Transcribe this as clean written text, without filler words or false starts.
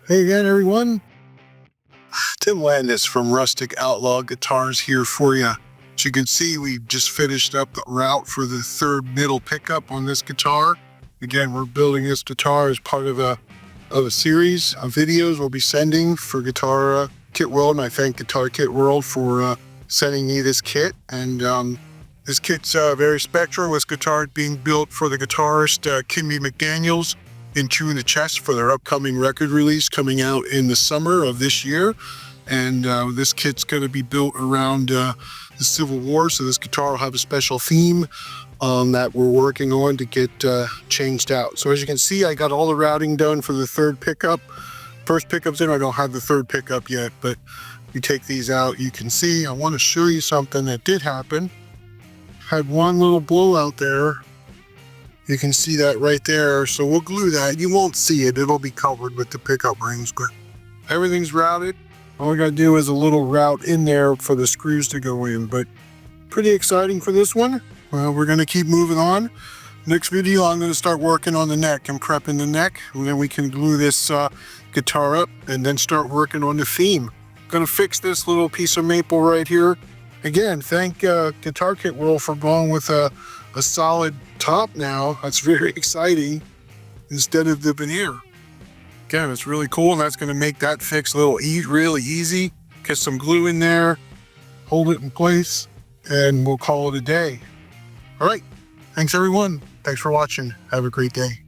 Hey again, everyone. Tim Landis from Rustic Outlaw Guitars here for you. As you can see, we just finished up the route for the third middle pickup on this guitar. Again, we're building this guitar as part of a series of videos we'll be sending for Guitar Kit World, and I thank Guitar Kit World for sending me this kit. And this kit's very special. This guitar being built for the guitarist Kimmy McDaniels in Tune the Chest for their upcoming record release coming out in the summer of this year. And this kit's going to be built around the Civil War, so this guitar will have a special theme that we're working on to get changed out. So as you can see, I got all the routing done for the third pickup. First pickup's in, I don't have the third pickup yet, but if you take these out, you can see. I want to show you something that did happen. Had one little blowout there. You can see that right there, so we'll glue that. You won't see it, it'll be covered with the pickup rings, but everything's routed. All we gotta do is a little route in there for the screws to go in, but pretty exciting for this one. Well, we're gonna keep moving on. Next video, I'm gonna start working on the neck. I'm prepping the neck, and then we can glue this guitar up and then start working on the theme. Gonna fix this little piece of maple right here. Again, thank Guitar Kit World for going with a solid top now. That's very exciting instead of the veneer. Again, it's really cool, and that's going to make that fix a little really easy. Get some glue in there, hold it in place, and we'll call it a day. All right. Thanks, everyone. Thanks for watching. Have a great day.